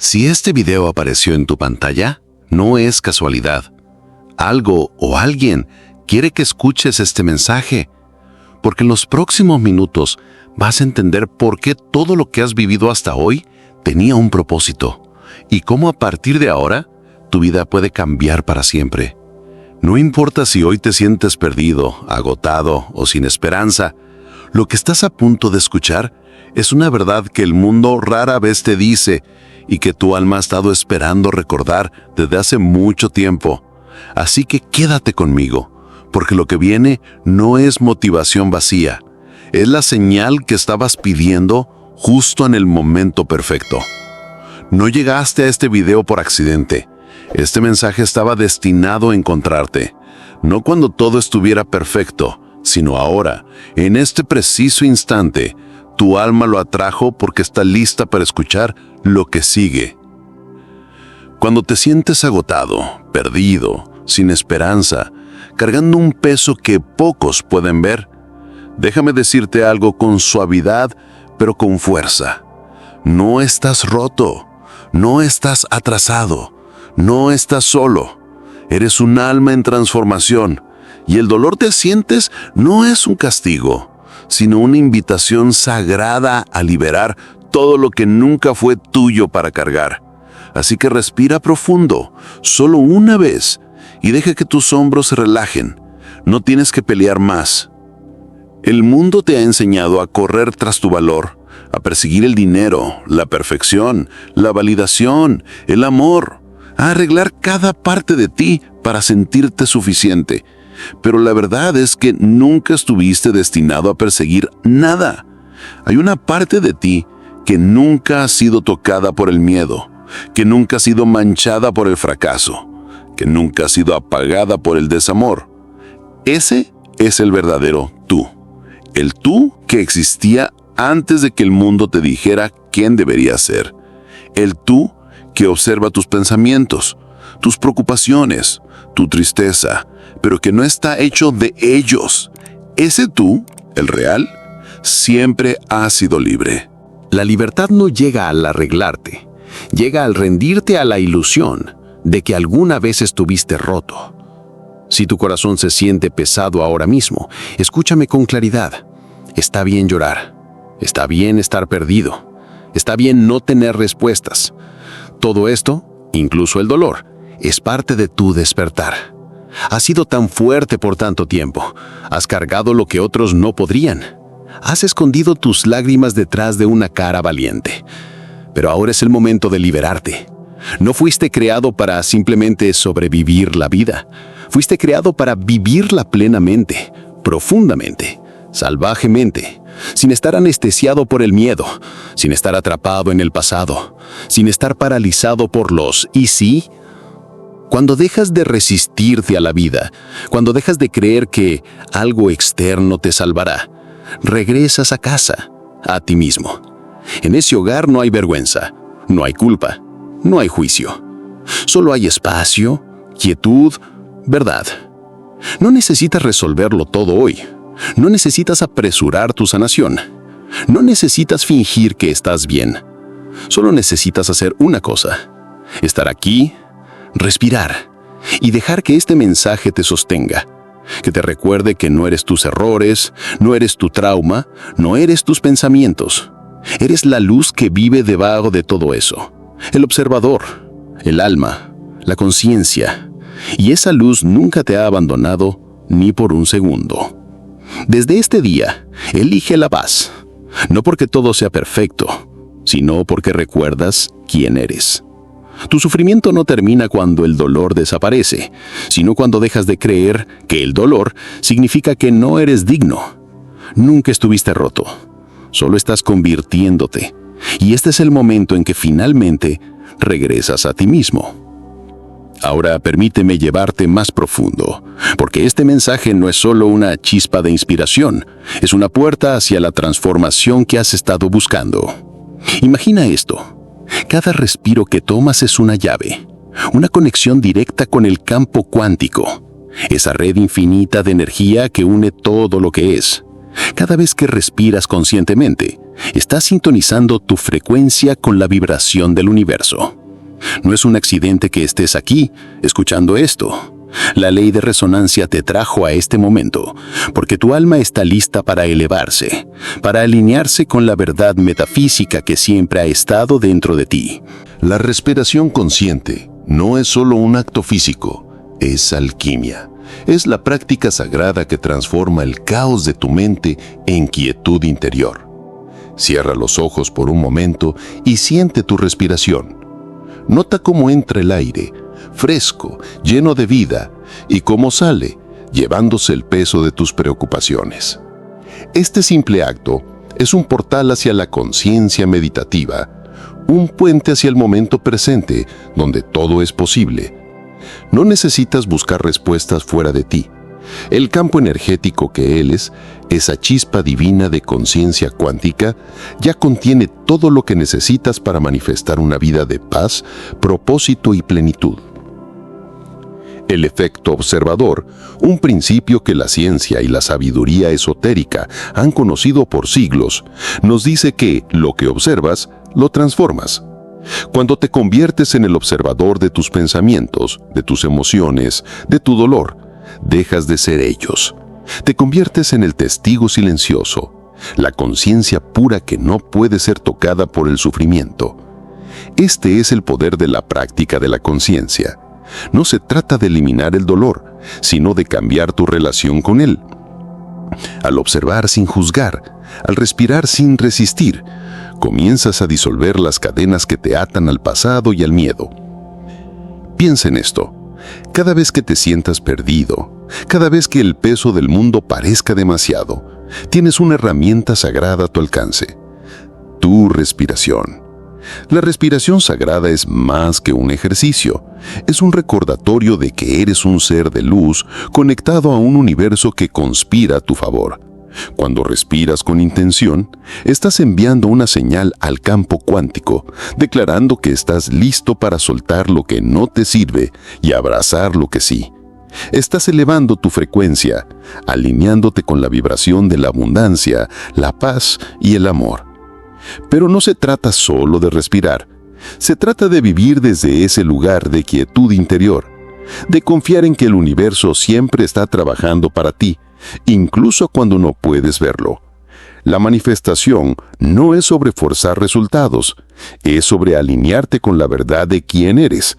Si este video apareció en tu pantalla, no es casualidad. Algo o alguien quiere que escuches este mensaje, porque en los próximos minutos vas a entender por qué todo lo que has vivido hasta hoy tenía un propósito y cómo a partir de ahora tu vida puede cambiar para siempre. No importa si hoy te sientes perdido, agotado o sin esperanza, lo que estás a punto de escuchar es una verdad que el mundo rara vez te dice y que tu alma ha estado esperando recordar desde hace mucho tiempo. Así que quédate conmigo, porque lo que viene no es motivación vacía, es la señal que estabas pidiendo justo en el momento perfecto. No llegaste a este video por accidente. Este mensaje estaba destinado a encontrarte, no cuando todo estuviera perfecto, sino ahora, en este preciso instante. Tu alma lo atrajo porque está lista para escuchar lo que sigue. Cuando te sientes agotado, perdido, sin esperanza, cargando un peso que pocos pueden ver, déjame decirte algo con suavidad, pero con fuerza. No estás roto, no estás atrasado, no estás solo. Eres un alma en transformación, y el dolor que sientes no es un castigo, sino una invitación sagrada a liberar todo lo que nunca fue tuyo para cargar. Así que respira profundo, solo una vez, y deja que tus hombros se relajen. No tienes que pelear más. El mundo te ha enseñado a correr tras tu valor, a perseguir el dinero, la perfección, la validación, el amor, a arreglar cada parte de ti para sentirte suficiente. Pero la verdad es que nunca estuviste destinado a perseguir nada. Hay una parte de ti que nunca ha sido tocada por el miedo, que nunca ha sido manchada por el fracaso, que nunca ha sido apagada por el desamor. Ese es el verdadero tú. El tú que existía antes de que el mundo te dijera quién deberías ser. El tú que observa tus pensamientos, tus preocupaciones, tu tristeza, pero que no está hecho de ellos. Ese tú, el real, siempre ha sido libre. La libertad no llega al arreglarte, llega al rendirte a la ilusión de que alguna vez estuviste roto. Si tu corazón se siente pesado ahora mismo, escúchame con claridad. Está bien llorar, está bien estar perdido, está bien no tener respuestas. Todo esto, incluso el dolor, es parte de tu despertar. Has sido tan fuerte por tanto tiempo. Has cargado lo que otros no podrían. Has escondido tus lágrimas detrás de una cara valiente. Pero ahora es el momento de liberarte. No fuiste creado para simplemente sobrevivir la vida. Fuiste creado para vivirla plenamente, profundamente, salvajemente, sin estar anestesiado por el miedo, sin estar atrapado en el pasado, sin estar paralizado por los ¿y sí? Cuando dejas de resistirte a la vida, cuando dejas de creer que algo externo te salvará, regresas a casa, a ti mismo. En ese hogar no hay vergüenza, no hay culpa, no hay juicio. Solo hay espacio, quietud, verdad. No necesitas resolverlo todo hoy. No necesitas apresurar tu sanación. No necesitas fingir que estás bien. Solo necesitas hacer una cosa: estar aquí, respirar y dejar que este mensaje te sostenga, que te recuerde que no eres tus errores, no eres tu trauma, no eres tus pensamientos. Eres la luz que vive debajo de todo eso, el observador, el alma, la conciencia, y esa luz nunca te ha abandonado ni por un segundo. Desde este día, elige la paz, no porque todo sea perfecto, sino porque recuerdas quién eres. Tu sufrimiento no termina cuando el dolor desaparece, sino cuando dejas de creer que el dolor significa que no eres digno. Nunca estuviste roto, solo estás convirtiéndote, y este es el momento en que finalmente regresas a ti mismo. Ahora permíteme llevarte más profundo, porque este mensaje no es solo una chispa de inspiración, es una puerta hacia la transformación que has estado buscando. Imagina esto. Cada respiro que tomas es una llave, una conexión directa con el campo cuántico, esa red infinita de energía que une todo lo que es. Cada vez que respiras conscientemente, Estás sintonizando tu frecuencia con la vibración del universo. No es un accidente que estés aquí, escuchando esto. La ley de resonancia te trajo a este momento, porque tu alma está lista para elevarse, para alinearse con la verdad metafísica que siempre ha estado dentro de ti. La respiración consciente no es solo un acto físico, es alquimia. Es la práctica sagrada que transforma el caos de tu mente en quietud interior. Cierra los ojos por un momento y siente tu respiración. Nota cómo entra el aire, fresco, lleno de vida, y cómo sale, llevándose el peso de tus preocupaciones. Este simple acto es un portal hacia la conciencia meditativa, un puente hacia el momento presente, donde todo es posible. No necesitas buscar respuestas fuera de ti. El campo energético que eres, esa chispa divina de conciencia cuántica, ya contiene todo lo que necesitas para manifestar una vida de paz, propósito y plenitud. El efecto observador, un principio que la ciencia y la sabiduría esotérica han conocido por siglos, nos dice que lo que observas, lo transformas. Cuando te conviertes en el observador de tus pensamientos, de tus emociones, de tu dolor, dejas de ser ellos. Te conviertes en el testigo silencioso, la conciencia pura que no puede ser tocada por el sufrimiento. Este es el poder de la práctica de la conciencia. No se trata de eliminar el dolor, sino de cambiar tu relación con él. Al observar sin juzgar, al respirar sin resistir, comienzas a disolver las cadenas que te atan al pasado y al miedo. Piensa en esto. Cada vez que te sientas perdido, cada vez que el peso del mundo parezca demasiado, tienes una herramienta sagrada a tu alcance: tu respiración. La respiración sagrada es más que un ejercicio, es un recordatorio de que eres un ser de luz conectado a un universo que conspira a tu favor. Cuando respiras con intención, estás enviando una señal al campo cuántico, declarando que estás listo para soltar lo que no te sirve y abrazar lo que sí. Estás elevando tu frecuencia, alineándote con la vibración de la abundancia, la paz y el amor. Pero no se trata solo de respirar. Se trata de vivir desde ese lugar de quietud interior, de confiar en que el universo siempre está trabajando para ti, incluso cuando no puedes verlo. La manifestación no es sobre forzar resultados, es sobre alinearte con la verdad de quién eres.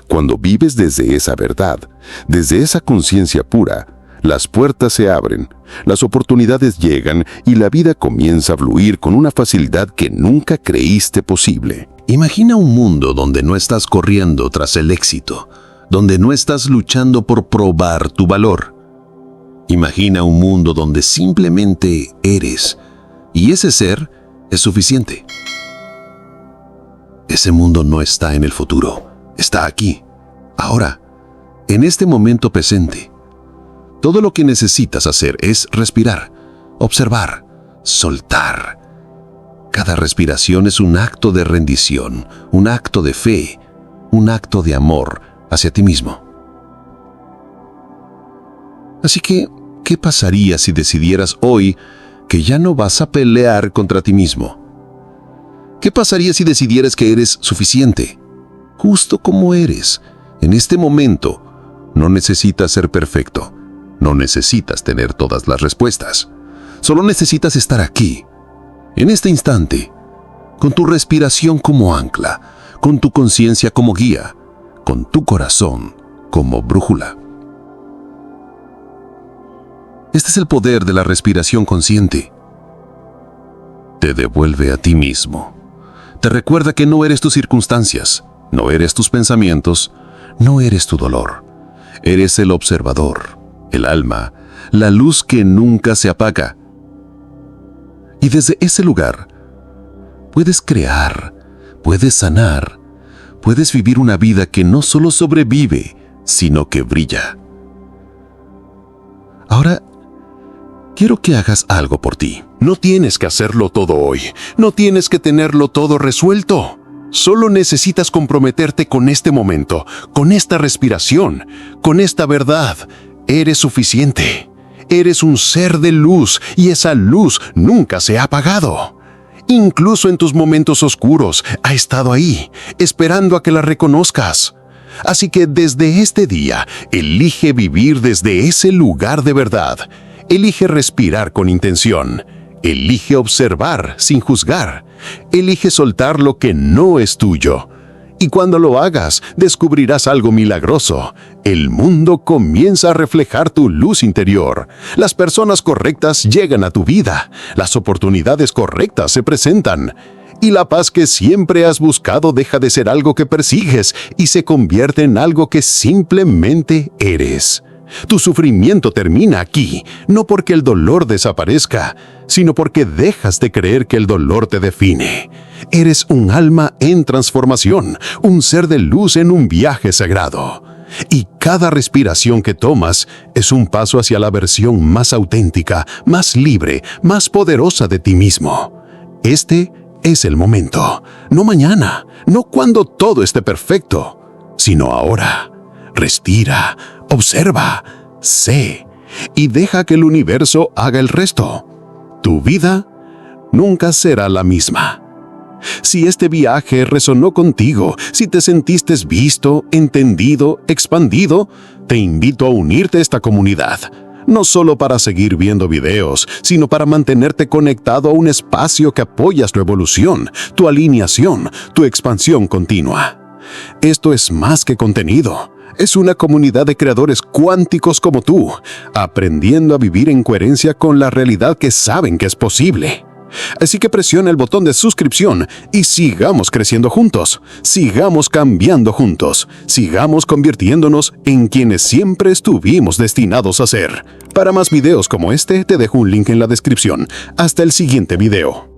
Cuando vives desde esa verdad, desde esa conciencia pura, las puertas se abren, las oportunidades llegan y la vida comienza a fluir con una facilidad que nunca creíste posible. Imagina un mundo donde no estás corriendo tras el éxito, donde no estás luchando por probar tu valor. Imagina un mundo donde simplemente eres, y ese ser es suficiente. Ese mundo no está en el futuro, está aquí, ahora, en este momento presente. Todo lo que necesitas hacer es respirar, observar, soltar. Cada respiración es un acto de rendición, un acto de fe, un acto de amor hacia ti mismo. Así que, ¿qué pasaría si decidieras hoy que ya no vas a pelear contra ti mismo? ¿Qué pasaría si decidieras que eres suficiente, justo como eres? En este momento, no necesitas ser perfecto. No necesitas tener todas las respuestas. Solo necesitas estar aquí, en este instante, con tu respiración como ancla, con tu conciencia como guía, con tu corazón como brújula. Este es el poder de la respiración consciente. Te devuelve a ti mismo. Te recuerda que no eres tus circunstancias, no eres tus pensamientos, no eres tu dolor. Eres el observador, el alma, la luz que nunca se apaga. Y desde ese lugar, puedes crear, puedes sanar, puedes vivir una vida que no solo sobrevive, sino que brilla. Ahora, quiero que hagas algo por ti. No tienes que hacerlo todo hoy, no tienes que tenerlo todo resuelto. Solo necesitas comprometerte con este momento, con esta respiración, con esta verdad. Eres suficiente. Eres un ser de luz y esa luz nunca se ha apagado. Incluso en tus momentos oscuros ha estado ahí, esperando a que la reconozcas. Así que desde este día, elige vivir desde ese lugar de verdad. Elige respirar con intención. Elige observar sin juzgar. Elige soltar lo que no es tuyo. Y cuando lo hagas, descubrirás algo milagroso. El mundo comienza a reflejar tu luz interior. Las personas correctas llegan a tu vida. Las oportunidades correctas se presentan. Y la paz que siempre has buscado deja de ser algo que persigues y se convierte en algo que simplemente eres. Tu sufrimiento termina aquí, no porque el dolor desaparezca, sino porque dejas de creer que el dolor te define. Eres un alma en transformación, un ser de luz en un viaje sagrado. Y cada respiración que tomas es un paso hacia la versión más auténtica, más libre, más poderosa de ti mismo. Este es el momento, no mañana, no cuando todo esté perfecto, sino ahora. Respira, observa, sé y deja que el universo haga el resto. Tu vida nunca será la misma. Si este viaje resonó contigo, si te sentiste visto, entendido, expandido, te invito a unirte a esta comunidad. No solo para seguir viendo videos, sino para mantenerte conectado a un espacio que apoyas tu evolución, tu alineación, tu expansión continua. Esto es más que contenido. Es una comunidad de creadores cuánticos como tú, aprendiendo a vivir en coherencia con la realidad que saben que es posible. Así que presiona el botón de suscripción y sigamos creciendo juntos, sigamos cambiando juntos, sigamos convirtiéndonos en quienes siempre estuvimos destinados a ser. Para más videos como este, te dejo un link en la descripción. Hasta el siguiente video.